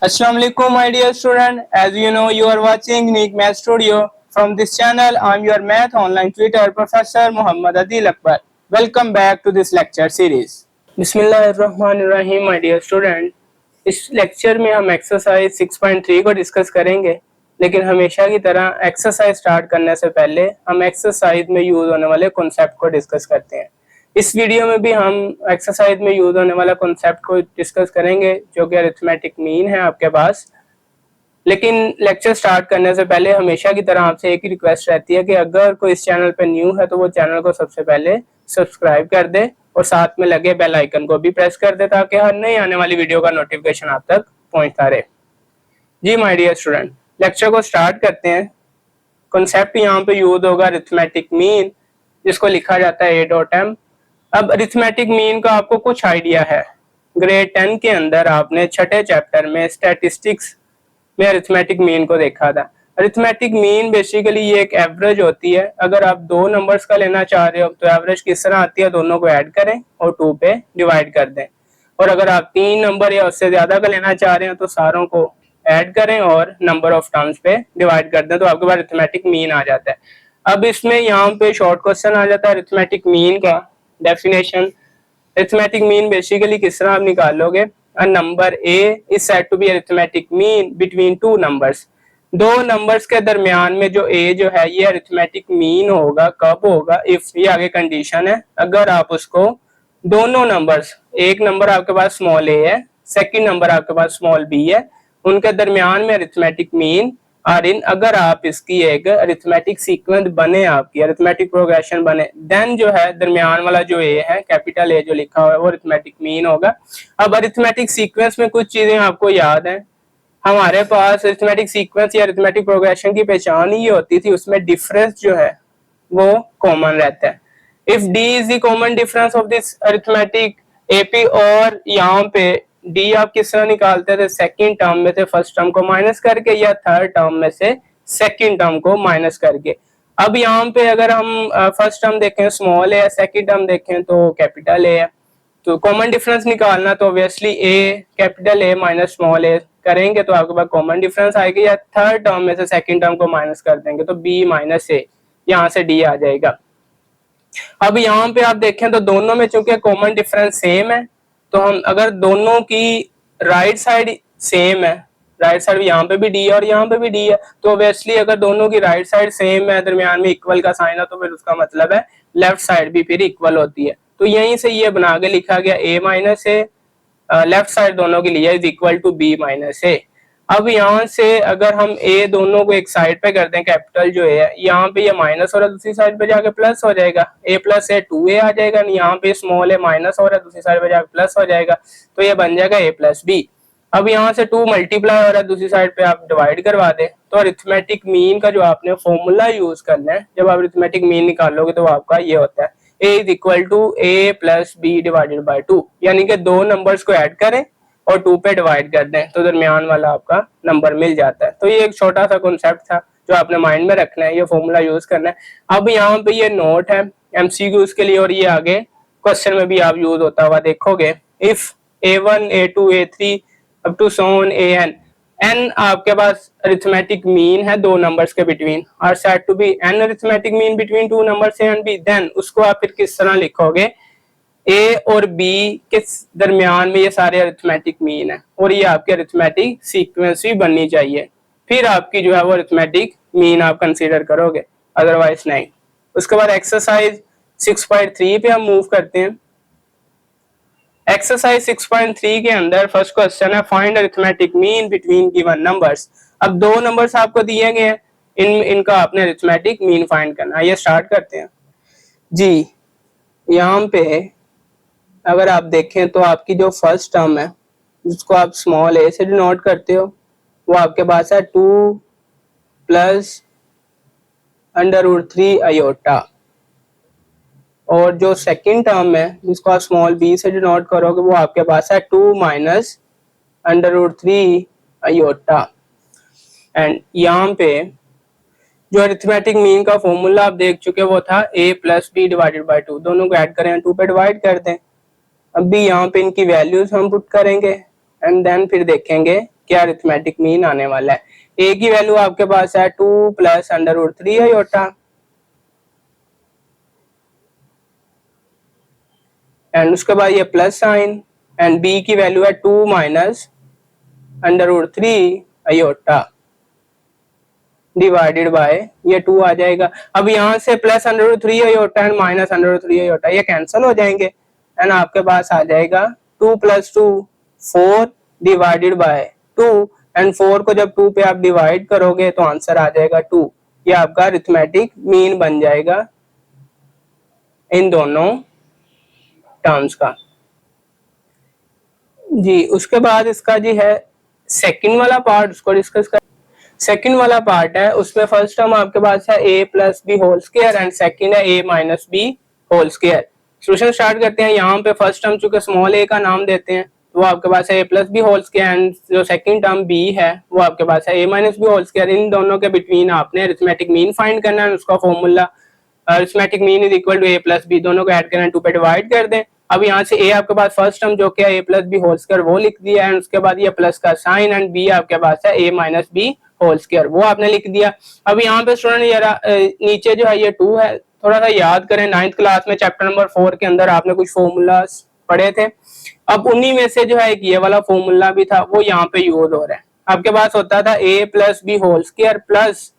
Assalamu alaikum, my dear student. As you know, you are watching Unique Math Studio. From this channel, I am your math online tutor, Professor Muhammad Adil Akbar. Welcome back to this lecture series. Bismillahirrahmanirrahim, my dear student. इस lecture में हम exercise 6.3 को discuss करेंगे, लेकिन हमेशा की तरह exercise start करने से पहले हम एक्सरसाइज में यूज होने वाले कॉन्सेप्ट को डिस्कस करते हैं। इस वीडियो में भी हम एक्सरसाइज में यूज होने वाला कॉन्सेप्ट को डिस्कस करेंगे, जो कि अरिथमेटिक मीन है आपके पास। लेकिन लेक्चर स्टार्ट करने से पहले हमेशा की तरह आपसे एक ही रिक्वेस्ट रहती है कि अगर कोई इस चैनल पे न्यू है तो वो चैनल को सबसे पहले सब्सक्राइब कर दे और साथ में लगे बेल आइकन को भी प्रेस कर दे, ताकि हर नई आने वाली वीडियो का नोटिफिकेशन आप तक पहुंचता रहे। जी माय डियर स्टूडेंट, लेक्चर को स्टार्ट करते हैं। कॉन्सेप्ट यहाँ पे यूज होगा अरिथमेटिक मीन, जिसको लिखा जाता है A.M। अब अरिथमेटिक मीन का आपको कुछ आइडिया है। ग्रेड 10 के अंदर आपने छठे चैप्टर में स्टैटिस्टिक्स में अरिथमेटिक मीन को देखा था। अरिथमेटिक मीन बेसिकली ये एक एवरेज होती है। अगर आप दो नंबर्स का लेना चाह रहे हो तो एवरेज किस तरह आती है, दोनों को ऐड करें और 2 पे डिवाइड कर दें। और अगर आप 3 नंबर या उससे ज्यादा का लेना चाह रहे हैं तो सारों को ऐड करें और नंबर ऑफ टर्म्स पे डिवाइड कर दें, तो आपके पास अरिथमेटिक मीन आ जाता है। अब इसमें यहाँ पे शॉर्ट क्वेश्चन आ जाता है अरिथमेटिक मीन का डेफिनेशन। अरिथमेटिक मीन बेसिकली किस तरह आप निकालोगे, a number a is said to be arithmetic mean between two numbers। दो नंबर्स के दरमियान में जो a जो है ये अरिथमेटिक मीन होगा। कब होगा? इफ, ये आगे कंडीशन है, अगर आप उसको दोनों नंबर्स, एक नंबर आपके पास स्मॉल a है, सेकंड नंबर आपके पास स्मॉल b है, उनके दरमियान में अरिथमेटिक मीन और इन अगर आप इसकी एक अरिथमेटिक सीक्वेंस बने, आपकी अरिथमेटिक प्रोग्रेशन बने, देन जो है दरमियान वाला जो ए है, कैपिटल ए जो लिखा हुआ है, वो अरिथमेटिक मीन होगा। अब अरिथमेटिक सीक्वेंस में कुछ चीजें आपको याद है। हमारे पास अरिथमेटिक सीक्वेंस या अरिथमेटिक प्रोग्रेशन की पहचान ही होती थी, उसमें डिफरेंस जो है वो कॉमन रहता है। If D is the common difference of this arithmetic AP, और यहाँ पे डी आप किस तरह निकालते थे, सेकंड टर्म में से फर्स्ट टर्म को माइनस करके या थर्ड टर्म में से सेकंड टर्म को माइनस करके। अब यहाँ पे अगर हम फर्स्ट टर्म देखें स्मॉल है, सेकंड टर्म देखें तो कैपिटल ए है, तो कॉमन डिफरेंस निकालना तो obviously a capital A minus small a करेंगे तो आपके पास कॉमन डिफरेंस आएगी, या थर्ड टर्म में से सेकंड टर्म को माइनस कर देंगे तो बी माइनस ए, यहाँ से डी आ जाएगा। अब यहाँ पे आप देखें तो दोनों में चूंकि कॉमन डिफरेंस सेम है, तो हम अगर दोनों की राइट साइड सेम है, राइट साइड यहाँ पे भी डी है और यहाँ पे भी डी है, तो ऑब्वियसली अगर दोनों की राइट साइड सेम है, दरमियान में इक्वल का साइन है, तो फिर उसका मतलब है लेफ्ट साइड भी फिर इक्वल होती है। तो यहीं से ये बना के लिखा गया a minus a, left side दोनों के लिए is equal to b minus a. अब यहाँ से अगर हम a दोनों को एक साइड पे कर दें, कैपिटल जो है यहाँ पे ये माइनस हो रहा है, दूसरी साइड पे जाके प्लस हो जाएगा, a प्लस ए 2a आ जाएगा, यहाँ पे स्मॉल a माइनस हो रहा है, दूसरी साइड पे जाके प्लस हो जाएगा, तो ये बन जाएगा a प्लस b। अब यहाँ से 2 मल्टीप्लाई हो रहा है, दूसरी साइड पे आप डिवाइड करवा दें, तो अरिथमेटिक मीन का जो आपने फॉर्मूला यूज करना है, जब आप अरिथमेटिक मीन निकालोगे तो आपका ये होता है a is equal to a plus b divided by 2, यानी कि दो नंबर्स को ऐड करें और 2 पे डिवाइड कर दें तो दरमियान वाला आपका नंबर मिल जाता है। तो ये एक छोटा सा कॉन्सेप्ट था जो आपने माइंड में रखना है, ये फॉर्मूला यूज करना है। अब यहाँ पे ये नोट है एमसीक्यूज के लिए, और ये आगे क्वेश्चन में भी आप यूज होता हुआ देखोगे। If a1 a2 a3 up to so on an, n आपके पास अरिथमेटिक मीन है दो नंबर्स के between, are said to be n arithmetic mean between two numbers a and b, then उसको आप फिर किस तरह लिखोगे, a और b के दरमियान में ये सारे अरिथमेटिक मीन है, और ये आपके अरिथमेटिक सीक्वेंस भी बननी चाहिए, फिर आपकी जो है वो अरिथमेटिक मीन आप कंसीडर करोगे, अदरवाइज नहीं। उसके बाद एक्सरसाइज 6.3 पे हम मूव करते हैं। एक्सरसाइज 6.3 के अंदर फर्स्ट क्वेश्चन है find arithmetic mean between given numbers. अब दो नंबर्स आपको दिए गए हैं, इनका आपने अरिथमेटिक मीन फाइंड करना है। ये स्टार्ट करते हैं जी। यहाँ पे अगर आप देखें तो आपकी जो फर्स्ट टर्म है जिसको आप स्मॉल a से डिनोट करते हो, वो आपके पास है 2 प्लस √3 आयोटा, और जो सेकंड टर्म है जिसको आप स्मॉल b से डिनोट करोगे वो आपके पास है 2 माइनस √3 आयोटा। एंड यहाँ पे जो अरिथमेटिक मीन का फॉर्मूला आप देख चुके वो था a plus b divided by 2, दोनों को ऐड करें 2 पे डिवाइड कर दें। अब भी यहाँ पे इनकी वैल्यूज हम पुट करेंगे एंड देन फिर देखेंगे क्या अरिथमेटिक मीन आने वाला है। ए की वैल्यू आपके पास है 2 प्लस √3 आयोटा, एंड उसके बाद ये प्लस साइन, एंड बी की वैल्यू है 2 माइनस √3 आयोटा डिवाइडेड बाय ये 2 आ जाएगा। अब यहाँ से plus √3 iota and minus √3 iota ये कैंसिल हो जाएंगे, एंड आपके पास आ जाएगा 2 + 2 4 डिवाइडेड बाय 2, एंड 4 को जब 2 पे आप डिवाइड करोगे तो आंसर आ जाएगा 2। ये आपका अरिथमेटिक मीन बन जाएगा इन दोनों टर्म्स का जी। उसके बाद इसका जी है सेकंड वाला पार्ट, उसको डिस्कस कर। सेकंड वाला पार्ट है, उसमें फर्स्ट टर्म आपके पास है a + b whole square and second है a - b whole square. Solution start करते हैं। यहाँ पे फर्स्ट टर्म चूंकि स्मॉल a का नाम देते हैं तो वो आपके पास है a + b whole square, and जो सेकंड टर्म b है वो आपके पास है a - b होल स्क्वायर। इन दोनों के बिटवीन आपने अरिथमेटिक मीन फाइंड करना है। उसका formula arithmetic mean is equal to a + b, दोनों को ऐड करना है, 2 पे डिवाइड कर दें। अब यहाँ से a आपके पास फर्स्ट टर्म जो कि है a + b होल स्क्वायर वो लिख दिया, एंड उसके बाद ये प्लस का साइन, एंड b आपके पास है a - b होल स्क्वायर वो आपने लिख दिया। अब यहाँ पे स्टूडेंट नीचे जो है ये 2 है, थोड़ा सा याद करें 9th क्लास में चैप्टर नंबर 4 के अंदर आपने कुछ फॉर्मूलास पढ़े थे। अब उन्हीं में से जो है एक ये वाला फॉर्मूला भी था वो यहाँ पे यूज हो रहा है। आपके पास होता था a + b whole square plus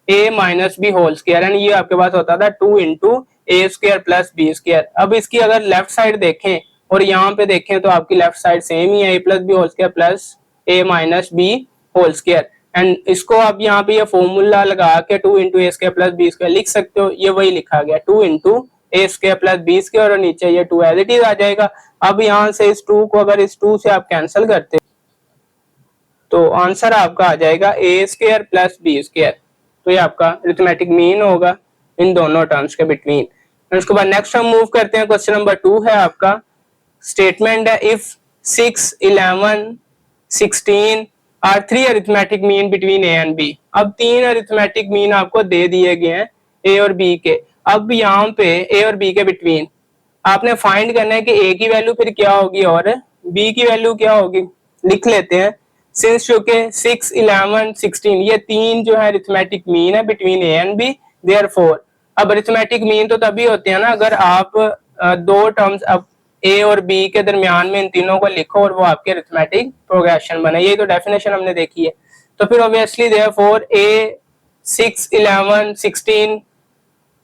a - b whole square, and ये आपके पास होता था 2 × a² + b²। अब इसकी अगर लेफ्ट साइड देखें और यहाँ पे देखें तो आपकी लेफ्ट साइड सेम ही है, a + b whole square plus a - b whole square, and इसको आप यहाँ पे ये फॉर्मूला लगा के 2 × a² + b² लिख सकते हो। ये वही लिखा गया 2 × a² + b², और नीचे ये 2 एज इट इज आ जाएगा। अब यहाँ से इस 2 को अगर इस 2 से आप कैंसिल करते तो आंसर आपका आ जाएगा a² + b²। तो ये आपका अरिथमेटिक मीन होगा इन दोनों टर्म्स के बिटवीन। उसके बाद नेक्स्ट हम मूव करते हैं। क्वेश्चन नंबर 2 है आपका, स्टेटमेंट है if 6, 11, 16 are 3 arithmetic mean between a and b। अब 3 अरिथमेटिक मीन आपको दे दिए गए हैं a और b के। अब यहाँ पे a और b के बिटवीन आपने फाइंड करना है कि a की वैल्यू फिर क्या होगी और b की वैल्यू क्या होगी। लिख लेते हैं, सिंस चूंकि 6, 11, 16 ये 3 जो है अरिथमेटिक मीन है between a and b, therefore अब अरिथमेटिक मीन तो तभी होते हैं ना अगर आप दो टर्म्स अब a और b के दरमियान में इन तीनों को लिखो और वो आपके अरिथमेटिक प्रोग्रेशन बने। ये तो डेफिनेशन हमने देखी है। तो फिर obviously therefore a 6, 11, 16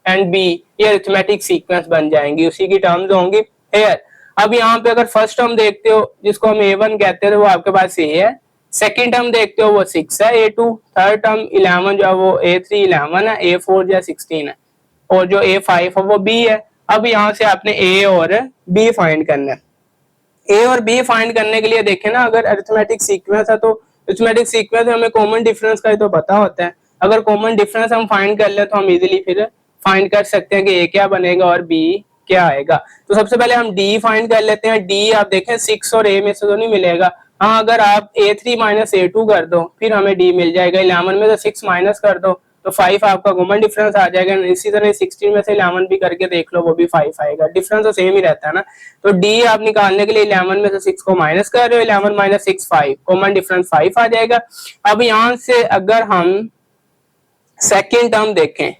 and b ये अरिथमेटिक सीक्वेंस बन जाएंगी, उसी की टर्म्स होंगी हियर। अब यहाँ पे अगर फर्स्ट टर्म देखते हो जिसको हम a1 कहते हैं तो वो आपके पास a है, सेकंड टर्म देखते हो वो 6 है a2, थर्ड टर्म 11 जो है वो a3 11 है, a4 जो है 16 है, और जो a5 है वो b है। अब यहाँ से आपने a और b फाइंड करना है। a और b फाइंड करने के लिए देखें ना, अगर अरिथमेटिक सीक्वेंस है तो अरिथमेटिक सीक्वेंस में हमें कॉमन डिफरेंस का तो पता होता है। अगर कॉमन डिफरेंस हम फाइंड कर ले तो हम इजीली फिर फाइंड कर सकते हैं कि a क्या बनेगा और b क्या आएगा। तो सबसे पहले हम d फाइंड कर लेते हैं। d आप देखें 6 और a में से तो नहीं मिलेगा। हाँ, अगर आप a3 - a2 कर दो फिर हमें d मिल जाएगा। 11 में से 6 माइनस कर दो तो 5 आपका कॉमन डिफरेंस आ जाएगा। इसी तरह 16 में से 11 भी करके देख लो वो भी 5 आएगा, डिफरेंस तो सेम ही रहता है ना। तो d आप निकालने के लिए 11 में से 6 को माइनस कर रहे हो, 11 - 6 5, कॉमन डिफरेंस 5 आ जाएगा। अब यहाँ से अगर हम सेकेंड टर्म देखें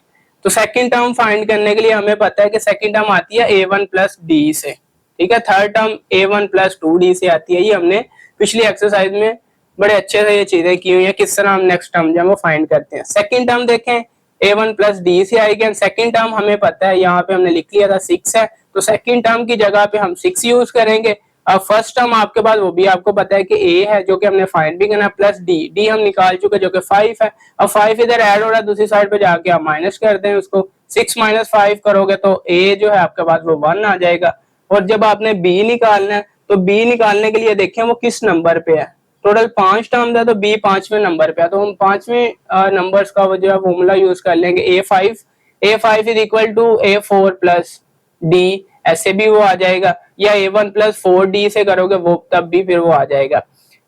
तो सेकेंड टर्म फाइंड करने के लिए हमें पता है कि सेकेंड टर्म आती है a1 + d से, ठीक है। थर्ड टर्म a1 + 2d से आती है। ये हमने पिछली एक्सरसाइज में बड़े अच्छे से ये चीजें की हुई है, किस तरह हम नेक्स्ट टर्म जो वो फाइंड करते हैं। सेकंड टर्म देखें a1 + d से आएगी, एंड सेकंड टर्म हमें पता है यहाँ पे हमने लिख लिया था 6 है, तो सेकंड टर्म की जगह पे हम 6 यूज करेंगे। अब फर्स्ट टर्म आपके पास वो भी आपको पता है कि a है जो कि हमने फाइंड भी करना, प्लस d हम निकाल चुके जो कि 5 है। अब 5 इधर ऐड हो रहा है, दूसरी साइड पे जाके आप माइनस कर दें उसको, 6 - 5 करोगे तो a जो है आपके पास वो 1 आ जाएगा। और जब आपने b निकालना है तो b निकालने के लिए देखें वो किस नंबर पे है। टोटल 5 टर्म है तो b 5वें नंबर पे है, तो हम 5वें नंबर्स का वो जो है फॉर्मूला यूज कर लेंगे a5 is equal to a4 + d, ऐसे भी वो आ जाएगा, या a1 + 4d से करोगे वो तब भी फिर वो आ जाएगा।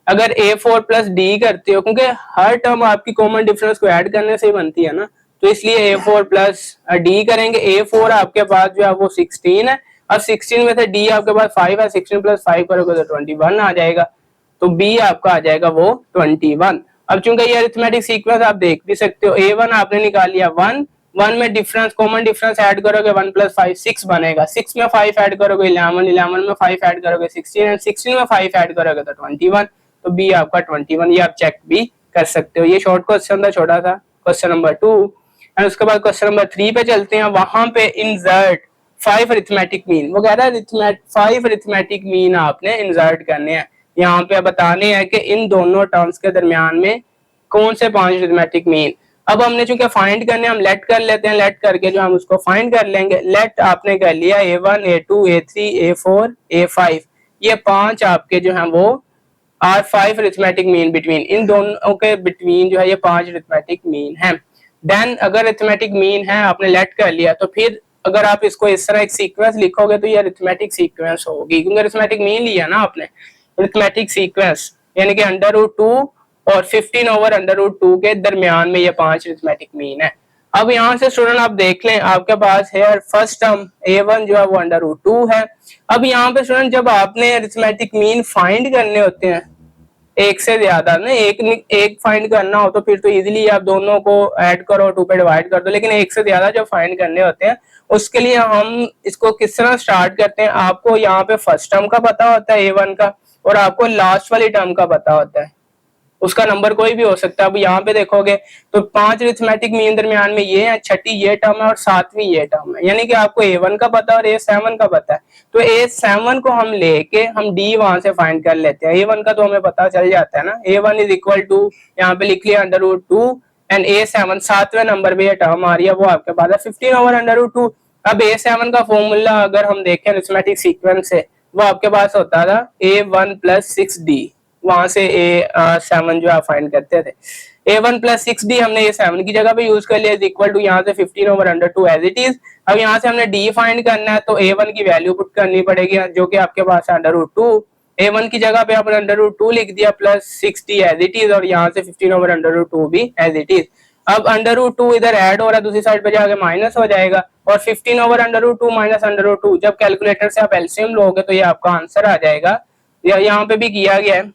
अगर a4 + d करते हो, क्योंकि हर टर्म आपकी कॉमन डिफरेंस को ऐड करने से ही बनती है ना, तो इसलिए a4 + d करेंगे। a4 आपके पास जो है वो 16 है, और 16 में से d आपके पास 5 है, 16 + 5 करोगे तो 21 आ जाएगा। तो बी आपका आ जाएगा वो 21। अब चूंकि ये अरिथमेटिक सीक्वेंस आप देख भी सकते हो, A1 आपने निकाल लिया 1, 1 में डिफरेंस कॉमन डिफरेंस ऐड करोगे 1 + 5 6 बनेगा, 6 में 5 ऐड करोगे 11, 11 में 5 ऐड करोगे 16 एंड 16 में 5 ऐड करोगे तो 21। तो बी आपका 21, ये आप चेक भी कर सकते हो। ये शॉर्ट क्वेश्चन था, छोटा था, क्वेश्चन नंबर 2। एंड उसके बाद क्वेश्चन नंबर 3 पे चलते हैं। वहां पे इंसर्ट 5 अरिथमेटिक मीन, वो कह रहा है 5 अरिथमेटिक मीन आपने इंसर्ट करने हैं। यहाँ पे बताने हैं कि इन दोनों टर्म्स के दरमियान में कौन से 5 अरिथमेटिक मीन। अब हमने चूंकि फाइंड करने, हम लेट कर लेते हैं, लेट करके जो हम उसको फाइंड कर लेंगे। लेट आपने कर लिया A1 A2 A3 A4 A5, ये 5 आपके जो हैं वो आर 5 अरिथमेटिक मीन बिटवीन, इन दोनों के बिटवीन जो है ये 5 अरिथमेटिक मीन है। देन अगर अरिथमेटिक मीन है आपने लेट कर लिया, तो फिर अगर आप इसको इस तरह एक सीक्वेंस लिखोगे तो ये अरिथमेटिक सीक्वेंस होगी, क्योंकि अरिथमेटिक मीन लिया ना आपने। अरिथमेटिक सीक्वेंस यानी कि √2 और 15/√2 के दरमियान में ये 5 अरिथमेटिक मीन है। अब यहाँ से स्टूडेंट आप देख लें, आपके पास है फर्स्ट टर्म A1 जो है वो √2 है। अब यहाँ पे स्टूडेंट जब आपने अरिथमेटिक मीन फाइंड करने होते हैं, एक से ज्यादा ना, एक फाइंड करना हो तो फिर तो इजीली आप दोनों को ऐड करो, 2 पे डिवाइड कर दो। लेकिन एक से ज्यादा जब फाइंड करने होते हैं उसके लिए हम इसको किस तरह स्टार्ट करते हैं। आपको यहाँ पे फर्स्ट टर्म का पता होता है A1 का, और आपको लास्ट वाली टर्म का पता होता है, उसका नंबर कोई भी हो सकता है। अब यहाँ पे देखोगे तो 5 अरिथमेटिक मीन दरमियान में ये है, छठी ये टर्म है और 7वीं ये टर्म है, यानी कि आपको A1 का पता और A7 का पता है। तो A7 को हम लेके हम D वहां से फाइंड कर लेते हैं। A1 का तो हमें पता चल जाता है ना, A1 इज इक्वल टू, यहाँ पे लिख लिया √2 एंड A7 7वें नंबर पे ये टर्म आ रही है, वो आपके पास है 15/√2। अब A7 का फॉर्मूला अगर हम देखें अरिथमेटिक सीक्वेंस से, वो आपके पास होता था A1 + 6D, वहां से A7 जो आप फाइंड करते थे। A1 + 6D हमने A7 की जगह पे यूज कर लिया, इज इक्वल टू यहाँ से 15/√2 एज इट इज। अब यहाँ से हमने D फाइंड करना है, तो A1 की वैल्यू पुट करनी पड़ेगी जो कि आपके पास है √2। A1 की जगह पे आपने √2 लिख दिया plus 6D as it is, और यहाँ से 15/√2 भी एज इट इज। अब √2 इधर ऐड हो रहा है, दूसरी साइड पे जाके माइनस हो जाएगा, और 15/√2 माइनस √2 जब कैलकुलेटर से आप एलसीएम लोगे तो ये आपका आंसर आ जाएगा। यहाँ पे भी किया गया है,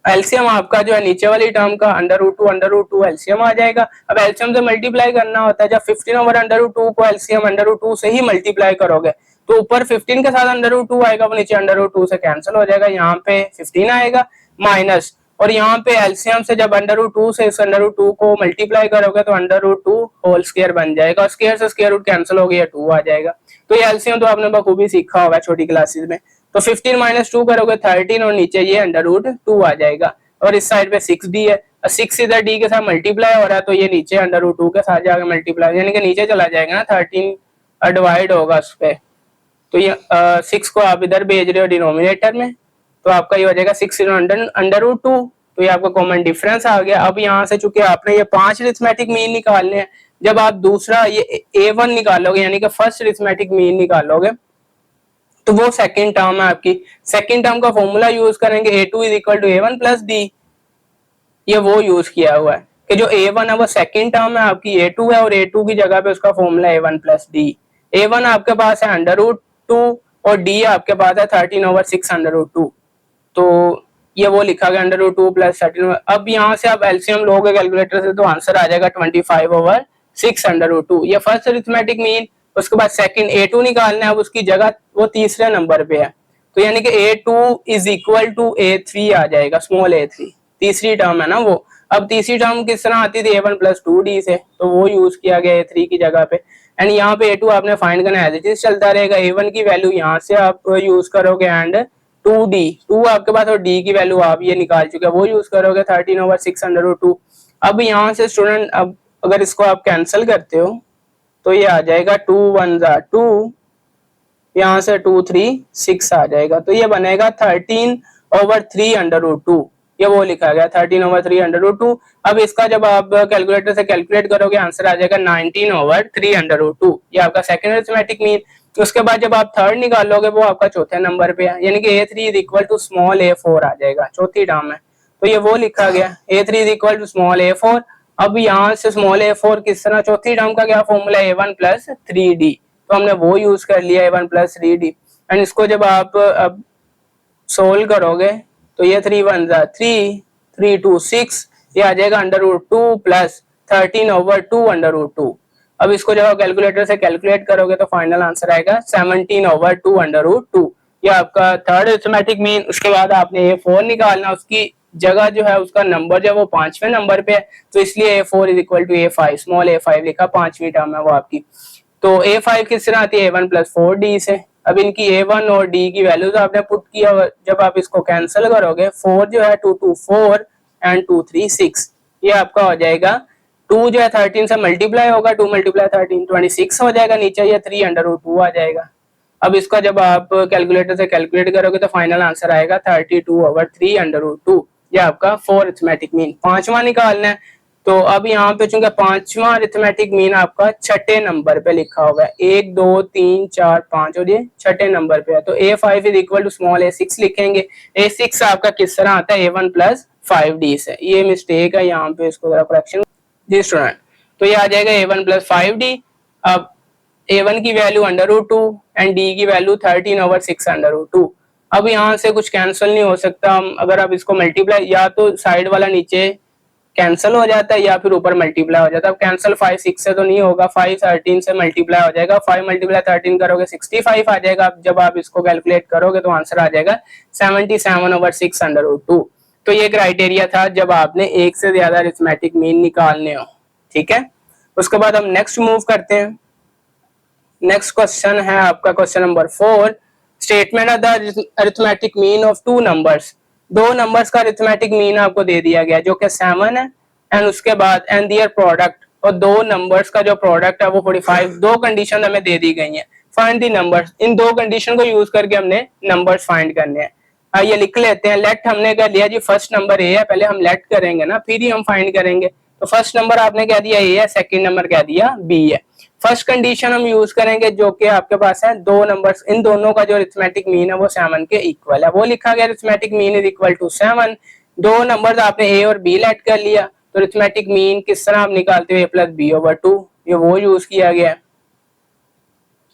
एलसीएम आपका जो है नीचे वाली टर्म का √2 एलसीएम आ जाएगा। अब एलसीएम से मल्टीप्लाई करना होता है, जब 15/√2 को एलसीएम √2 से ही मल्टीप्लाई करोगे तो ऊपर 15 के साथ √2 आएगा, वो नीचे √2 से कैंसिल हो जाएगा, यहाँ पे 15 आएगा माइनस, और यहाँ पे एलसीएम से जब √2 से इस √2 को मल्टीप्लाई करोगे तो √2 होल स्क्वायर बन जाएगा, स्क्वायर से स्क्वायर रूट कैंसिल हो गया, 2 आ जाएगा। तो ये एलसीएम तो आपने बखूबी सीखा होगा छोटी क्लासेस में। तो 15 - 2 करोगे 13, और नीचे ये √2 आ जाएगा, और इस साइड पे 6D है, 6 इधर D के साथ मल्टीप्लाई हो रहा है तो ये नीचे √2 के साथ जाकर मल्टीप्लाई, यानी कि नीचे चला जाएगा ना, 13 डिवाइड होगा उस पे, तो ये 6 को आप इधर भेज रहे हो डिनोमिनेटर में, तो आपका ये हो जाएगा 6 √2, तो ये आपका कॉमन डिफरेंस आ गया। अब यहाँ से चूंकि आपने ये 5 अरिथमेटिक मीन निकालने हैं, जब आप दूसरा ये A1 निकालोगे यानी कि फर्स्ट अरिथमेटिक मीन निकालोगे, तो वो सेकंड टर्म है आपकी। सेकंड टर्म का फॉर्मूला यूज करेंगे, A2 = A1 + D, ये वो यूज किया हुआ है कि जो A1 है वो सेकंड टर्म है आपकी, A2 है, और A2 की जगह पे उसका फॉर्मूला A1 + D। A1 आपके पास है √2 और D आपके पास है 13/6√2, तो ये वो लिखा गया √2 + 13। अब यहाँ से आप एलसीएम लोगे कैलकुलेटर से तो आंसर आ जाएगा 25/6√2, ये फर्स्ट अरिथमेटिक मीन। उसके बाद सेकंड A2 निकालना है, अब उसकी जगह वो तीसरे नंबर पे है, तो यानी कि A2 = A3 आ जाएगा, स्मॉल A3, तीसरी टर्म है ना वो। अब तीसरी टर्म किस तरह आती थी, A1 + 2D से, तो वो यूज किया गया A3 की जगह पे। एंड यहाँ पे A2 आपने फाइंड करना एज इट इज चलता रहेगा, A1 की वैल्यू यहाँ से आप यूज करोगे, एंड 2D 2 आपके पास, और D की वैल्यू आप ये निकाल चुके हैं, वो यूज करोगे 13/6√2। अब यहाँ से स्टूडेंट, अब अगर इसको आप कैंसिल करते हो तो ये आ जाएगा 2 1 2, यहाँ से 2 3 6 आ जाएगा, तो ये बनेगा 13/3√2, ये वो लिखा गया 13/3√2। अब इसका जब आप कैलकुलेटर से कैलकुलेट करोगे आंसर आ जाएगा 19/3√2, ये आपका सेकंड अरिथमेटिक मीन। उसके बाद जब आप थर्ड निकालोगे वो आपका चौथे नंबर पे है, यानी कि A3 = स्मॉल A4 आ जाएगा, चौथी टर्म है, तो ये वो लिखा गया A3 = स्मॉल A4। अब यहाँ से स्मॉल A4 किस तरह, चौथी टर्म का क्या फॉर्मूला A1 + 3D, तो हमने वो यूज कर लिया A1 + 3D। एंड इसको जब आप अब सोल्व करोगे तो ये 3 1 3, 3 2 6, ये आ जाएगा √2 प्लस 13/2 √2। अब इसको जब आप कैलकुलेटर से कैलकुलेट करोगे तो फाइनल आंसर आएगा 17/2 √2। ये आपका थर्ड अरिथमेटिक मीन। उसके बाद आपने A4 निकालना, उसकी जगह जो है उसका नंबर जो है वो 5वें नंबर पे है, तो इसलिए A4 is equal to A5, small A5 लिखा, 5वीं टर्म है वो आपकी। तो A5 किस तरह आती है, A1 प्लस 4D से। अब इनकी A1 और D की वैल्यूज आपने पुट किया, जब आप इसको कैंसिल करोगे 4 जो है 2 2 4 एंड 2 3 6, ये आपका हो जाएगा 2 जो है 13 से मल्टीप्लाई होगा, 2 मल्टीप्लाई 13 26 हो जाएगा, नीचे ये 3/2 आ जाएगा। अब इसका जब आप कैलकुलेटर से कैलकुलेट करोगे तो फाइनल आंसर आएगा 32/3/2। ये आपका 4 अरिथमेटिक मीन। पांचवा निकालना है, तो अब यहाँ पे चूंकि पांचवा अरिथमेटिक मीन आपका छठे नंबर पे लिखा हुआ है, 1 2 3 4 5 और ये छठे नंबर पे है, तो A5 is equal to small A6 लिखेंगे। A6 आपका किस तरह आता है, A1 प्लस 5D से। ये मिस्टेक है यहाँ पे, इसको जरा करेक्शन जी स्टूडेंट। तो ये आ जाएगा A1 प्लस 5D। अब A1 की वैल्यू √2 एंड D की वैल्यू 13/6 √2। अब यहाँ से कुछ कैंसिल नहीं हो सकता, हम अगर आप इसको मल्टीप्लाई, या तो साइड वाला नीचे कैंसिल हो जाता है या फिर ऊपर मल्टीप्लाई हो जाता है। अब कैंसिल 5 6 से तो नहीं होगा, 5 13 से मल्टीप्लाई हो जाएगा, 5 मल्टीप्लाई 13 करोगे 65 आ जाएगा। जब आप इसको कैलकुलेट करोगे तो आंसर आ जाएगा 77/6 √2। तो ये क्राइटेरिया था जब आपने एक से ज्यादा अरिथमेटिक मीन निकालने हो, ठीक है। उसके बाद हम नेक्स्ट मूव करते हैं। नेक्स्ट क्वेश्चन है आपका question number 4, statement of the arithmetic mean of two numbers. दो नंबर्स का अरिथमेटिक मीन आपको दे दिया गया जो कि 7 है, एंड उसके बाद एंड दियर प्रोडक्ट, और दो नंबर्स का जो प्रोडक्ट है वो 45। दो कंडीशन हमें दे दी गई हैं, फाइंड दी नंबर्स। इन दो कंडीशन को यूज करके हमने नंबर्स फाइंड करने हैं। आइए लिख लेते हैं। लेट हमने कर लिया जी, फर्स्ट नंबर ए है, पहले हम लेट करेंगे ना, फिर ही हम फाइंड करेंगे। तो फर्स्ट नंबर आपने कह दिया ए है, सेकंड नंबर कह दिया बी है। फर्स्ट कंडीशन हम यूज करेंगे जो कि आपके पास है, दो नंबर्स, इन दोनों का जो अरिथमेटिक मीन है वो 7 के इक्वल है, वो लिखा गया arithmetic mean is equal to 7। दो नंबर्स आपने ए और बी लेट कर लिया, तो अरिथमेटिक मीन किस तरह आप निकालते हो, a प्लस बी ओवर 2, ये वो यूज किया गया है,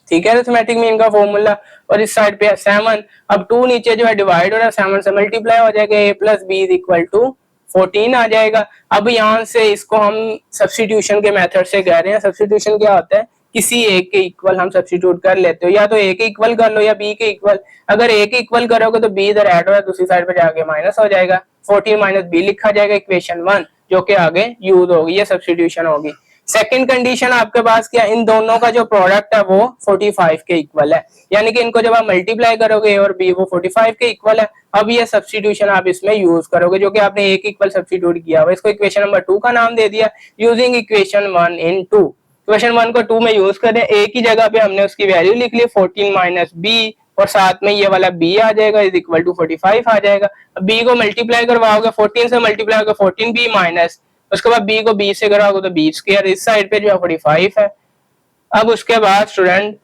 ठीक है, अरिथमेटिक मीन का फॉर्मूला। और इस साइड पे है 7, अब 2 नीचे जो है डिवाइड हो रहा है, 7 से मल्टीप्लाई हो जाएगा, a plus B is equal to 14 आ जाएगा। अब यहाँ से इसको हम सब्स्टिट्यूशन के मेथड से कह रहे हैं। सब्स्टिट्यूशन क्या होता है, किसी एक के इक्वल हम सब्स्टिट्यूट कर लेते हो, या तो ए के इक्वल कर लो या बी के इक्वल। अगर ए के इक्वल करोगे तो बी इधर ऐड हो रहा है, दूसरी साइड पे जाके माइनस हो जाएगा, 14 माइनस बी लिखा जाएगा इक्वेशन 1, जो कि आगे यूज होगी, ये सब्स्टिट्यूशन होगी। सेकंड कंडीशन आपके पास क्या, इन दोनों का जो प्रोडक्ट है वो 45 के इक्वल है, यानी कि इनको जब आप मल्टीप्लाई करोगे ए और बी वो 45 के इक्वल है। अब ये सब्स्टिट्यूशन आप इसमें यूज करोगे जो कि आपने एक इक्वल सब्स्टिट्यूट किया हुआ, इसको इक्वेशन नंबर 2 का नाम दे दिया, यूजिंग इक्वेशन 1 इन 2। इक्वेशन 1 को 2 में यूज करें, ए की जगह पे हमने उसकी वैल्यू लिख ली 14 माइनस बी, और साथ में ये वाला बी आ जाएगा इज इक्वल टू 45 आ जाएगा। अब बी को मल्टीप्लाई करवाओगे, 14 से मल्टीप्लाई होगा 14 बी माइनस, उसके बाद बी को बी से कराओगे तो बी स्क्वायर, इस साइड पे जो है 45 है। अब उसके बाद स्टूडेंट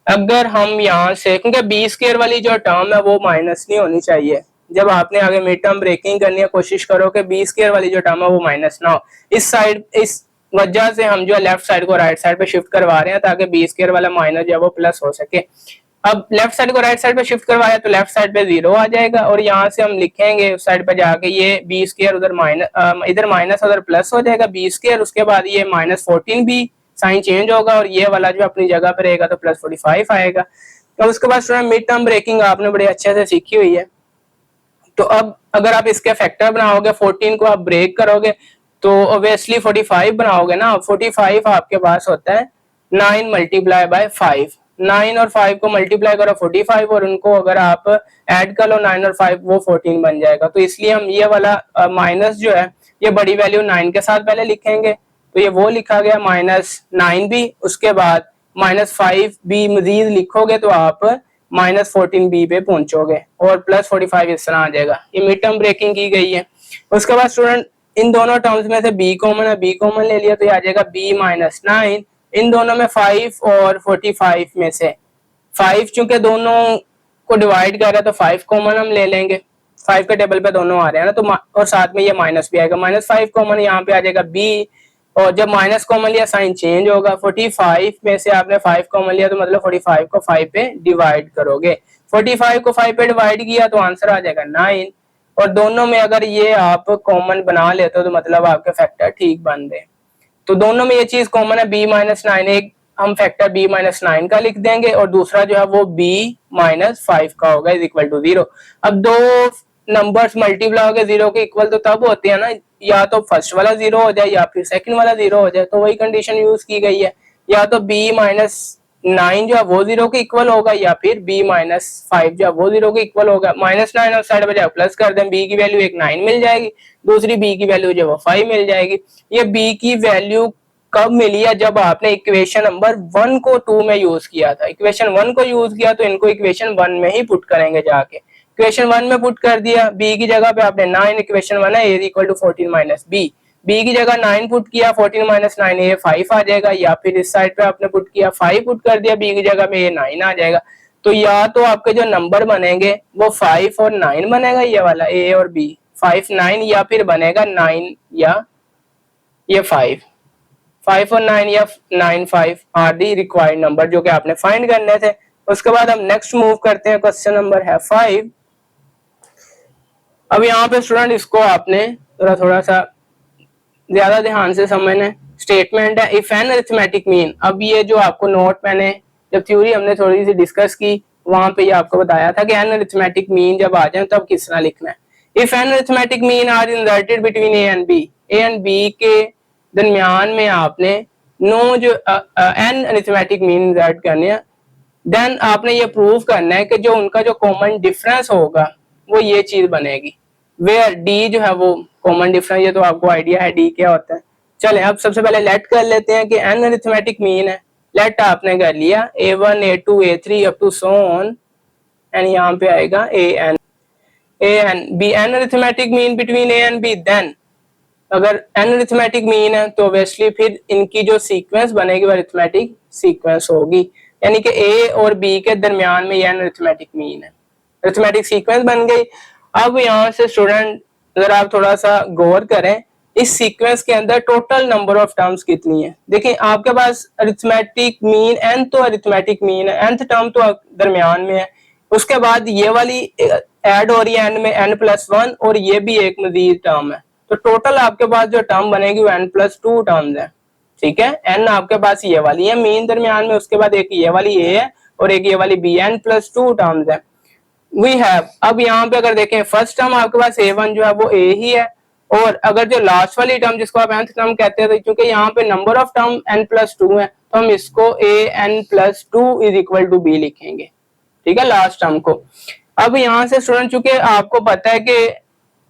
अगर हम यहाँ से, क्योंकि बी स्क्वायर वाली जो टर्म है वो माइनस नहीं होनी चाहिए, जब आपने आगे मिड टर्म ब्रेकिंग करनी है कोशिश करो कि बी स्क्वायर वाली जो टर्म है वो माइनस ना हो। इस साइड, इस वजह से हम जो है लेफ्ट साइड को राइट साइड पे शिफ्ट करवा रहे हैं ताकि बी स्क्वायर वाला माइनस जो है वो प्लस हो सके। अब लेफ्ट साइड को राइट साइड पे शिफ्ट करवाया तो लेफ्ट साइड पे 0 आ जाएगा, और यहाँ से हम लिखेंगे उस साइड पे जाके ये बी स्क्वायर उधर माइनस, इधर माइनस उधर प्लस हो जाएगा बी स्क्वायर, उसके बाद ये माइनस 14 भी साइन चेंज होगा और ये वाला जो अपनी जगह पे रहेगा तो प्लस 45 आएगा। तो उसके बाद स्टूडेंट मिड टर्म ब्रेकिंग आपने बड़े अच्छे से सीखी हुई है। तो अब अगर आप इसके फैक्टर बनाओगे, 14 को आप ब्रेक करोगे तो ऑब्वियसली 45 बनाओगे ना। 45 आपके पास होता है 9 मल्टीप्लाई बाय 5, 9 और 5 को मल्टीप्लाई करो 45, और उनको अगर आप ऐड कर लो 9 और 5 वो 14 बन जाएगा। तो इसलिए हम ये वाला माइनस जो है ये बड़ी वैल्यू 9 के साथ पहले लिखेंगे, तो ये वो लिखा गया -9 भी, उसके बाद -5 भी मजीद लिखोगे तो आप -14 बी पे पहुंचोगे, और प्लस 45 इस तरह आ जाएगा। ये मिड टर्म ब्रेकिंग की गई है। उसके बाद स्टूडेंट इन दोनों टर्म्स में से बी कॉमन है, बी कॉमन ले लिया तो ये आ जाएगा b -9। इन दोनों में 5 और 45 में से 5 चूंकि दोनों को डिवाइड कर रहा है तो 5 कॉमन हम ले लेंगे, 5 के टेबल पे दोनों आ रहे हैं ना, तो और साथ में ये माइनस भी आएगा, -5 कॉमन यहाँ पे आ जाएगा b, और जब माइनस कॉमन लिया साइन चेंज होगा। 45 में से आपने 5 कॉमन लिया तो मतलब 45 को 5 पे डिवाइड करोगे, 45 को 5 पे डिवाइड किया तो आंसर आ जाएगा 9। और दोनों में अगर ये आप कॉमन बना लेते हो तो मतलब आपके फैक्टर ठीक बन रहे। तो दोनों में ये चीज कॉमन है b माइनस नाइन, एक हम फैक्टर b माइनस नाइन का लिख देंगे और दूसरा जो है वो b माइनस फाइव का होगा इज इक्वल टू जीरो। अब दो नंबर्स मल्टीप्लाई होकर जीरो के इक्वल तो तब होते हैं ना, या तो फर्स्ट वाला जीरो हो जाए या फिर सेकंड वाला जीरो हो जाए, तो वही कंडीशन यूज की गई है। या तो b माइनस नाइन जो है वो जीरो के इक्वल होगा या फिर b माइनस फाइव जो है वो जीरो के इक्वल होगा। माइनस नाइन और साइड बजाय प्लस कर दें, b की वैल्यू एक नाइन मिल जाएगी, दूसरी b की वैल्यू जो है फाइव मिल जाएगी। ये b की वैल्यू कब मिली है? जब आपने इक्वेशन नंबर वन को टू में यूज किया था। इक्वेशन वन को यूज किया तो इनको इक्वेशन वन में ही पुट करेंगे जाके। इक्वेशन वन में पुट कर दिया, b की जगह पे आपने नाइन, इक्वेशन वन है a equal to 14 minus b, b की जगह 9 पुट किया, 14 माइनस नाइन ए 5 आ जाएगा, या फिर इस साइड पे आपने पुट किया 5 पुट कर दिया, b की जगह में ये 9 आ जाएगा। तो या तो आपके जो नंबर बनेंगे वो 5 और 9 बनेगा, ये वाला a और b 5 9, या फिर बनेगा 9 या ये 5 और 9 या 9 5 आर दी रिक्वायर्ड नंबर जो कि आपने फाइंड करने थे। उसके बाद हम नेक्स्ट मूव करते हैं, क्वेश्चन नंबर है 5। अब यहाँ पे स्टूडेंट इसको आपने थोड़ा सा ज्यादा ध्यान से समझना। स्टेटमेंट है इफ एन अरिथमेटिक मीन। अब ये जो आपको नोट मैंने जब थ्योरी हमने थोड़ी सी डिस्कस की वहां पे ये आपको बताया था कि एन अरिथमेटिक मीन जब आ जाए तब किस तरह लिखना है। If N arithmetic mean are inserted between A and B के दरमियान में आपने नो जो एन अरिथमेटिक मीन इंसर्ट करने हैं, देन आपने ये प्रूव करना है कि जो उनका जो कॉमन डिफरेंस होगा वो ये चीज बनेगी, वेयर डी जो है वो कॉमन डिफरेंस, ये तो आपको आइडिया है डी क्या होता है। चले अब सबसे पहले लेट कर लेते हैं कि एन अरिथमेटिक मीन है। लेट आपने कर लिया a1 a2 a3 up to so on, and यहाँ पे आएगा an B N arithmetic mean between a and b। Then अगर एन अरिथमेटिक मीन है तो ऑब्वियसली फिर इनकी जो सीक्वेंस बनेगी वो अरिथमेटिक सीक्वेंस होगी, यानी कि a और b के दरमियान में ये एन अरिथमेटिक मीन है, अरिथमेटिक सीक्वेंस बन गई। अब यहाँ से स्टूडेंट अगर आप थोड़ा सा गौर करें इस सीक्वेंस के अंदर टोटल नंबर ऑफ टर्म्स कितनी है। देखिए आपके पास अरिथमेटिक मीन एन तो अरिथमेटिक मीन है, nth टर्म तो दरमियान में है, उसके बाद ये वाली ऐड हो रही है एन में n प्लस वन, और ये भी एक मजीद टर्म है। तो टोटल आपके पास जो टर्म बनेगी वो n प्लस टू टर्म्स है। ठीक है, n आपके पास ये वाली है मीन दरमियान में, उसके बाद एक ये वाली a है और एक ये वाली b, n plus to terms है। वी हैव, अब यहाँ पे अगर देखें फर्स्ट टर्म आपके पास a1 जो है वो a ही है, और अगर जो लास्ट वाली टर्म जिसको आप nth टर्म कहते हैं, क्योंकि यहाँ पे number of term n plus two है तो हम इसको an plus two is equal to b लिखेंगे। ठीक है, लास्ट टर्म को। अब यहाँ से स्टूडेंट चूंकि आपको पता है कि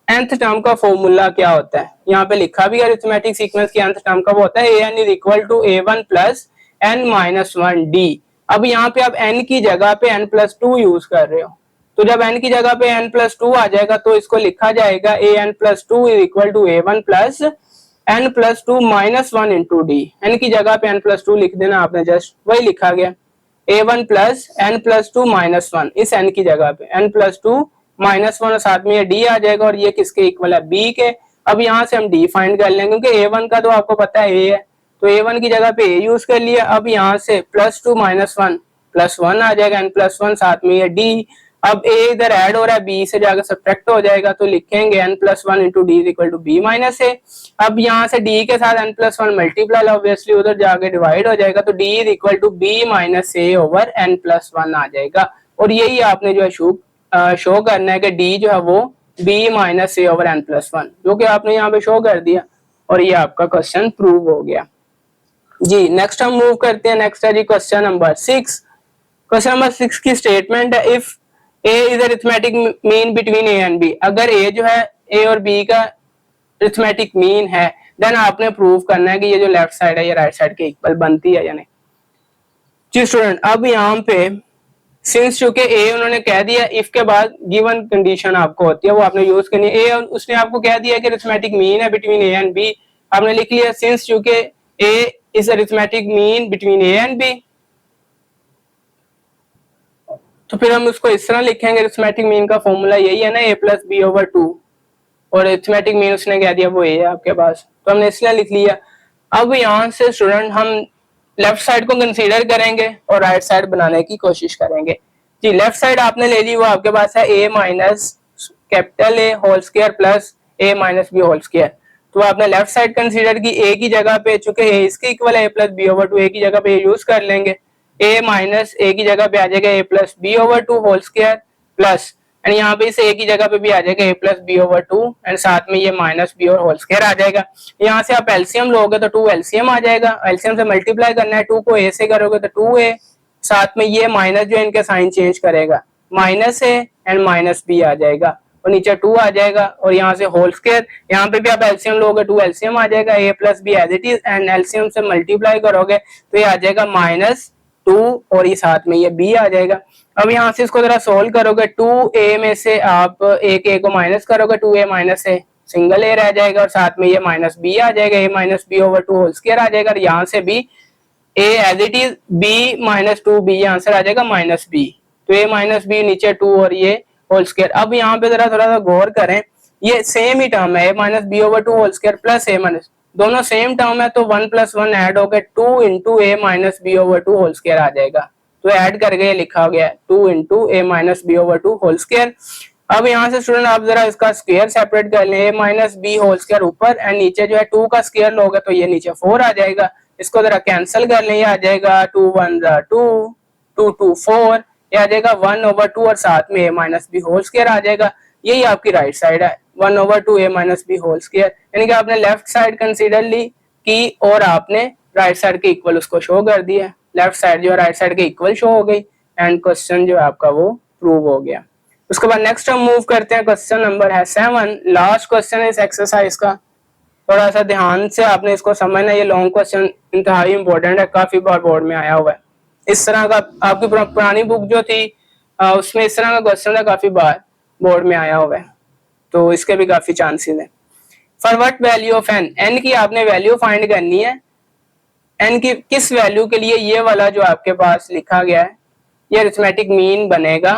nth टर्म का फॉर्मूला क्या होता है, यहाँ पे लिखा भी है अरिथमेटिक सीक्वेंस की nth टर्म का वो होता है an is equal to a1 plus n minus one d। अब यहाँ पे आप n की जगह पे n प्लस टू यूज कर रहे हो, तो जब n की जगह पे n प्लस टू आ जाएगा तो इसको लिखा जाएगा an plus two is equal to a1 plus n plus two minus one into D. n की जगह पे n प्लस टू लिख देना आपने, जस्ट वही लिखा गया a1 plus n plus two minus one, इस n की जगह पे n plus two minus one और साथ में ये d आ जाएगा, और ये किसके इक्वल है b के। अब यहाँ से हम d फाइंड कर लेंगे क्योंकि a1 का तो आपको पता है a है, तो a1 की जगह पे a यूज कर लिया। अब यहाँ से plus two minus one plus one आ जाएगा, n प्लस वन साथ में ये d। अब a इधर ऐड हो रहा है, b से जाकर सब्ट्रैक्ट हो जाएगा, तो लिखेंगे n plus one into d is equal to b minus a। अब यहाँ से d के साथ n plus one multiply obviously उधर जाके डिवाइड हो जाएगा, तो d is equal to b minus a over n plus one आ जाएगा। और यही आपने जो है शो करना है कि d जो है वो b minus a over n plus one, जो कि आपने यहाँ पे शो कर दिया, और ये आपका क्वेश्चन प्रूव हो गया जी। नेक्स्ट हम मूव करते हैं, नेक्स्ट है जी क्वेश्चन नंबर 6। क्वेश्चन नंबर 6 की स्टेटमेंट है if a is arithmetic mean between a and b। अगर a जो है a और b का अरिथमेटिक मीन है, देन आपने प्रूव करना है कि ये जो लेफ्ट साइड है ये राइट साइड के इक्वल बनती है या नहीं। जी स्टूडेंट, अब यहाँ पे सिंस चूंकि a उन्होंने कह दिया, इफ के बाद गिवन कंडीशन आपको होती है वो आपने यूज करनी है। a उसने आपको कह दिया कि अरिथमेटिक मीन है बिटवीन a एंड b, आपने लिख लिया सिंस चूंकि a is arithmetic mean between a and b, तो फिर हम उसको इस तरह लिखेंगे, अरिथमेटिक मीन का फॉर्मूला यही है ना a plus B over two, और अरिथमेटिक मीन उसने कह दिया वो a है आपके पास, तो हमने इसलिए लिख लिया। अब यहाँ से स्टूडेंट हम लेफ्ट साइड को कंसीडर करेंगे और राइट साइड बनाने की कोशिश करेंगे जी। लेफ्ट साइड आपने ले ली, वो आपके पास है a minus capital A whole square plus A minus B whole square. तो आपने लेफ्ट साइड कंसीडर की, ए की जगह पे चूंकि ए इसके इक्वल है ए प्लस बी ओवर टू, ए की जगह पे यूज कर लेंगे, ए माइनस ए की जगह पे आ जाएगा a plus B over two whole square plus, and यहाँ पे इस ए की जगह पे भी आ जाएगा a plus B over two and साथ में ये माइनस बी और होल स्क्वायर आ जाएगा। यहाँ से आप एलसीएम लोगे तो 2 एलसीएम आ जाएगा, एलसीएम से मल्टीप्लाई करना है, 2 को ए से करोगे तो 2a, साथ में ये माइनस जो है इनके साइन चेंज करेगा, minus a and minus b आ जाएगा और नीचे 2 आ जाएगा और यहाँ से होल स्क्वायर, यहाँ पे भी आप एलसीएम लोगे 2 एलसीएम आ जाएगा, a plus b as it is and LCM से मल्टीप्लाई करोगे तो ये आ जाएगा -2 और ये साथ में ये बी आ जाएगा। अब यहाँ से इसको जरा सोल्व करोगे, 2a में से आप एक ए को माइनस करोगे, 2a माइनस ए सिंगल ए रह जाएगा और साथ में ये माइनस बी आ जाएगा, a minus b over 2 whole square आ जाएगा और यहाँ से भी a as it is b minus 2b, answer आ जाएगा -b। तो a माइनस बी नीचे 2 और ये होल स्क्वायर। अब यहाँ पे जरा थोड़ा सा गौर करें, ये सेम ही टर्म है, a minus b over 2 whole square plus a minus, दोनों सेम टर्म है तो 1 + 1 ऐड हो गए 2 into a minus b over 2 whole square आ जाएगा। तो ऐड करके लिखा गया 2 into a minus b over 2 whole square. अब यहाँ से स्टूडेंट आप जरा इसका स्क्वायर सेपरेट कर लें, a minus B whole square ऊपर एंड नीचे जो है 2 का स्क्वायर लोगे तो ये नीचे 4 आ जाएगा, इसको जरा कैंसिल कर लें, ये आ जाएगा 2 1 2, 2 2 4, ये आ जाएगा 1 ओवर 2 और साथ में a minus B whole square आ जाएगा। यही आपकी राइट साइड है, 1 over 2 a minus B whole square, यानी कि आपने लेफ्ट साइड कंसीडर ली की और आपने राइट साइड के इक्वल उसको शो कर दिया, लेफ्ट साइड जो है राइट साइड के इक्वल शो हो गई एंड क्वेश्चन जो है आपका वो प्रूव हो गया। उसके बाद नेक्स्ट हम मूव करते हैं, क्वेश्चन नंबर है 7, लास्ट क्वेश्चन है इस एक्सरसाइज का। थोड़ा सा ध्यान से आपने इसको समझना, ये लॉन्ग क्वेश्चन इंतहाई इंपॉर्टेंट है, काफी बार बोर्ड में आया हुआ है। इस तरह का आपकी पुरानी बुक जो थी उसमें इस तरह का क्वेश्चन है, काफी बार बोर्ड में आया हुआ है, तो इसके भी काफी चांसेस हैं। For what value of N की आपने वैल्यू फाइंड करनी है, एन की किस वैल्यू के लिए ये वाला जो आपके पास लिखा गया है ये अरिथमेटिक मीन बनेगा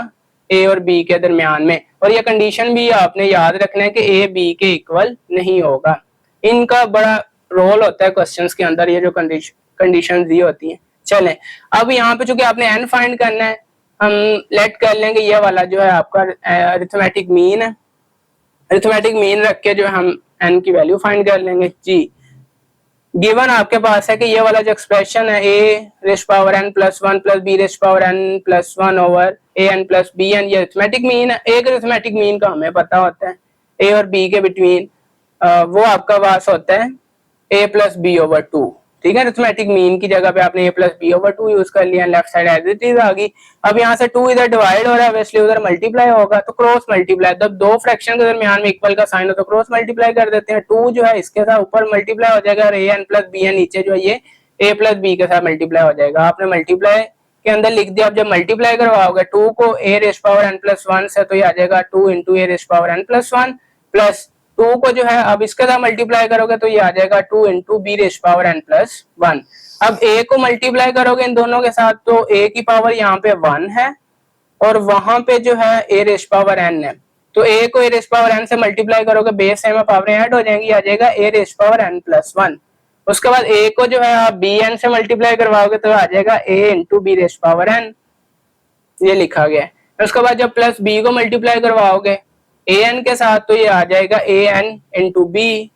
ए और बी के दरमियान में, और ये कंडीशन भी आपने याद रखना है कि ए बी के इक्वल नहीं होगा। इनका बड़ा रोल होता है क्वेश्चंस के अंदर, ये जो कंडीशन दी होती हैं। चलें अब यहाँ पे चूंकि आपने एन फाइंड करना है, हम लेट कर लेंगे ये वाला जो है आपका अरिथमेटिक मीन है, अरिथमेटिक मीन रख के जो हम एन की वैल्यू फाइंड कर लेंगे। जी गिवन आपके पास है कि ये वाला जो एक्सप्रेशन है a rays power n plus 1 plus b rays power n plus 1 over a n plus b n, ये अरिथमेटिक मीन है। एक अरिथमेटिक मीन का हमें पता होता है a और b के बिटवीन, वो आपका पास होता है a प्लस बी ओवर 2, ठीक है। अरिथमेटिक मीन की जगह पे आपने a plus B over 2 use कर लिया, left side as it is आ गई। अब यहाँ से 2 इधर डिवाइड हो रहा है, ऑब्वियसली उधर मल्टीप्लाई होगा तो क्रॉस मल्टीप्लाई, जब दो फ्रैक्शन के दरमियान में इक्वल का साइन हो तो क्रॉस मल्टीप्लाई कर देते हैं। 2 जो है इसके साथ ऊपर मल्टीप्लाई हो जाएगा और a n plus b n नीचे जो है ये a प्लस b के साथ मल्टीप्लाई हो जाएगा। आपने मल्टीप्लाई के अंदर लिख दिया, अब जब मल्टीप्लाई करवाओगे 2 को a rays power n plus 1 से तो ये आ जाएगा 2 into a rays power n plus 1 plus 2 को जो है अब इसके साथ मल्टीप्लाई करोगे तो ये आ जाएगा 2 into B raise power n plus 1। अब a को मल्टीप्लाई करोगे इन दोनों के साथ तो a की पावर यहाँ पे 1 है और वहां पे जो है a रेज़ पावर n है, तो a को a रेज़ पावर n से मल्टीप्लाई करोगे, बेस में पावर ऐड हो जाएंगी, आ जाएगा a rays power n plus 1। उसके बाद a को जो है आप bn से मल्टीप्लाई करवाओगे तो आ जाएगा a into B raise power n, ये लिखा गया है। उसके बाद जब प्लस b को मल्टीप्लाई करवाओगे an के साथ तो ये आ जाएगा an इंटू बी,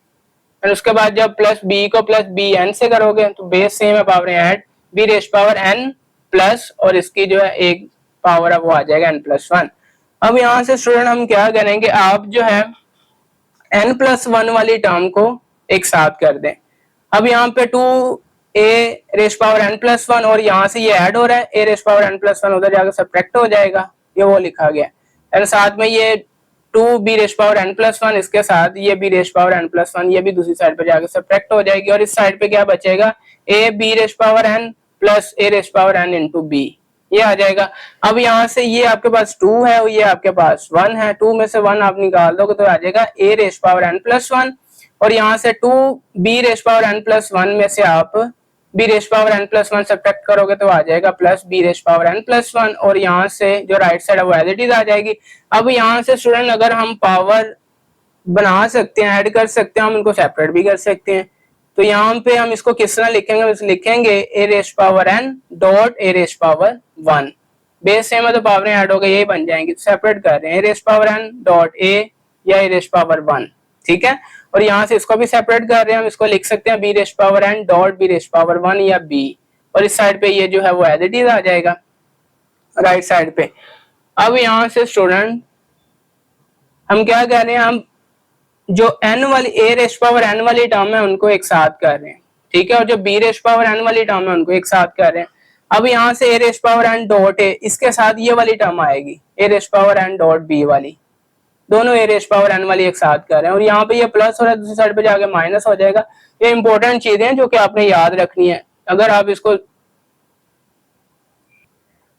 और उसके बाद जब प्लस b को प्लस bn से करोगे तो बेस सेम है, power add b rays power n plus और इसकी जो है एक पावर है वो आ जाएगा n प्लस 1। अब यहाँ से स्टूडेंट हम क्या करेंगे, आप जो है n प्लस 1 वाली टर्म को एक साथ कर दें। अब यहाँ पे 2a rays power n plus 1 और यहाँ से ये ऐड हो रहा है a rays power n plus 1, उधर जाकर सब्ट्रैक्ट हो जाएगा, ये वो लिखा गया है। साथ में ये 2b rays power n plus 1 इसके साथ ये b rays power n plus 1, ये भी दूसरी साइड पे जाकर सब्ट्रैक्ट हो जाएगी और इस साइड पे क्या बचेगा a b rays power n plus a rays power n into b, ये आ जाएगा। अब यहाँ से ये आपके पास 2 है और ये आपके पास 1 है, 2 में से 1 आप निकाल दोगे तो आ जाएगा a rays power n plus 1 और यहाँ से 2b rays power n plus 1 में से आप b rays power n plus 1 subtract करोगे तो आ जाएगा plus b rays power n plus 1 और यहाँ से जो राइट साइड है वो एज इट इज आ जाएगी। अब यहाँ से स्टूडेंट अगर हम पावर बना सकते हैं, ऐड कर सकते हैं, हम इनको सेपरेट भी कर सकते हैं। तो यहाँ पे हम इसको किस तरह लिखेंगे, लिखेंगे a rays power n dot a rays power 1, base same है तो पावर ऐड हो गई, यही बन जाएंगी। तो सेपरेट कर रहे हैं, a raise power N dot a या ए रेस पावर 1, ठीक है। और यहाँ से इसको भी सेपरेट कर रहे हैं, हम इसको लिख सकते हैं B raise power N dot B raise power 1 या बी, और इस साइड पे ये जो है वो एज इट इज आ जाएगा राइट साइड पे। अब यहाँ से स्टूडेंट हम क्या कर रहे हैं, हम जो n वाली ए रेस पावर n वाली टर्म है उनको एक साथ कर रहे हैं, ठीक है, और जो बी रेस पावर n वाली टर्म है उनको एक साथ कर रहे हैं। अब यहाँ से a raise power n dot a, इसके साथ ये वाली टर्म आएगी a raise power n dot b वाली, दोनों ए रेस पावर n वाली एक साथ कर रहे हैं, और यहाँ पे ये प्लस हो रहा है, दूसरी साइड पे जाके माइनस हो जाएगा। ये इंपॉर्टेंट चीजें हैं जो कि आपने याद रखनी है, अगर आप इसको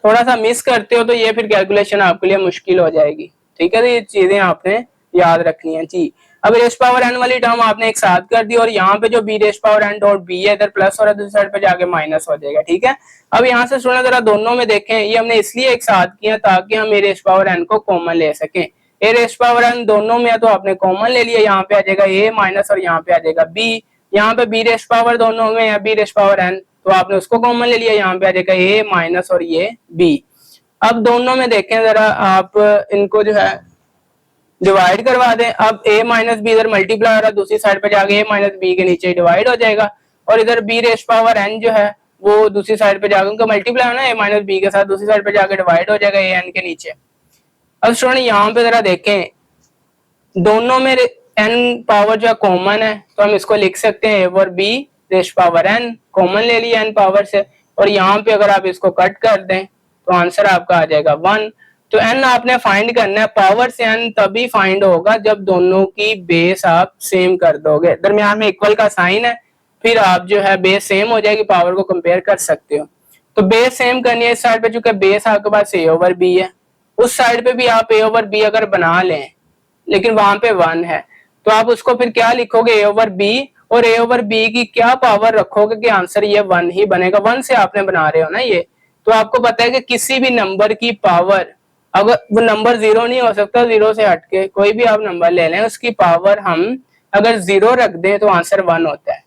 थोड़ा सा मिस करते हो तो ये फिर कैलकुलेशन आपके लिए मुश्किल हो जाएगी, ठीक है। तो ये चीजें आपने याद रखनी है जी। अब रेस पावर n वाली टर्म आपने एक साथ कर दी, और यहाँ पे जो B raise power n dot B है इधर प्लस हो रहा है, दूसरी साइड पे जाके माइनस हो जाएगा, ठीक है। अब यहाँ से सुना जरा दोनों में देखें, ये हमने इसलिए एक साथ किया ताकि हम ए रेस पावर n को कॉमन ले सकें। ए रेस पावर n दोनों में है तो आपने कॉमन ले लिया, यहाँ पे आ जाएगा ए माइनस और यहाँ पे आ जाएगा बी। यहाँ पे बी रेस पावर दोनों में है बी रेस पावर n, तो आपने उसको कॉमन ले लिया, यहाँ पे आ जाएगा ए माइनस और ये बी। अब दोनों में देखें जरा, आप इनको जो है डिवाइड करवा दें। अब a माइनस बी इधर मल्टीप्लाई हो रहा है, दूसरी साइड पे जाके a माइनस बी के नीचे डिवाइड हो जाएगा, और इधर b रेस पावर n जो है वो दूसरी साइड पे जाकर उनका मल्टीप्लाई होना है a माइनस बी के साथ, दूसरी साइड पे जाकर डिवाइड हो जाएगा a n के नीचे। अब स्टूडेंट यहाँ पे जरा देखें, दोनों में n पावर जो है कॉमन है, तो हम इसको लिख सकते हैं a और b race power n, common ले लिया n पावर से, और यहाँ पे अगर आप इसको कट कर दें तो आंसर आपका आ जाएगा 1। तो n आपने फाइंड करना है, पावर से n तभी फाइंड होगा जब दोनों की बेस आप सेम कर दोगे, दरमियान में इक्वल का साइन है, फिर आप जो है बेस सेम हो जाएगी, पावर को कंपेयर कर सकते हो। तो बेस सेम करनी है, इस साइड पे चूंकि बेस आपके पास a ओवर b है, उस साइड पे भी आप a ओवर b अगर बना लें लेकिन वहां पे 1 है, तो आप उसको फिर क्या लिखोगे a ओवर b, और a ओवर b की क्या पावर रखोगे कि आंसर ये 1 ही बनेगा। 1 से आपने बना रहे हो ना ये, तो आपको पता है कि किसी भी नंबर की पावर, अगर वो नंबर 0 नहीं हो सकता, 0 से हटके कोई भी आप नंबर ले लें, उसकी पावर हम अगर 0 रख दें तो आंसर 1 होता है।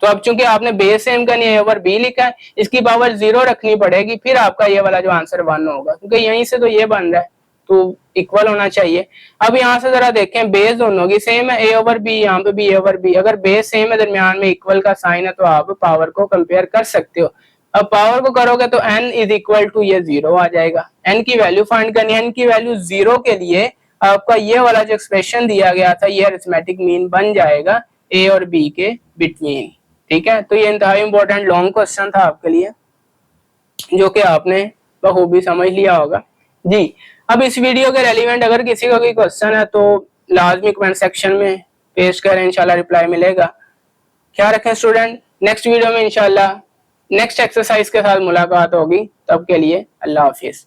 तो अब चूंकि आपने बेस सेम करनी है ओवर बी लिखा है, इसकी पावर 0 रखनी पड़ेगी, फिर आपका ये वाला जो आंसर 1 होगा, क्योंकि यहीं से तो ये बन रहा है तो इक्वल होना चाहिए। अब यहाँ से जरा देखें, बेस दोनों की सेम है, ए ओवर बी, यहाँ पे भी ए ओवर बी, अगर बेस सेम है दरमियान में इक्वल का साइन है तो आप पावर को कंपेयर कर सकते हो। अब पावर को करोगे तो n इज इक्वल टू ये 0 आ जाएगा। n की वैल्यू फाइंड करनी है, n की वैल्यू 0 के लिए आपका ये वाला जो एक्सप्रेशन दिया गया था ये अरिथमेटिक मीन बन जाएगा a और b के बिटवीन, ठीक है। तो ये इंतहाई इंपॉर्टेंट लॉन्ग क्वेश्चन था आपके लिए, जो कि आपने बखूबी समझ लिया होगा जी। अब इस वीडियो के रेलिवेंट अगर किसी का कोई क्वेश्चन है तो लाजमी कमेंट सेक्शन में पेश करें, इंशाल्लाह रिप्लाई मिलेगा। ख्याल रखें स्टूडेंट, नेक्स्ट वीडियो में इंशाल्लाह नेक्स्ट एक्सरसाइज के साथ मुलाकात होगी, तब के लिए अल्लाह हाफिज।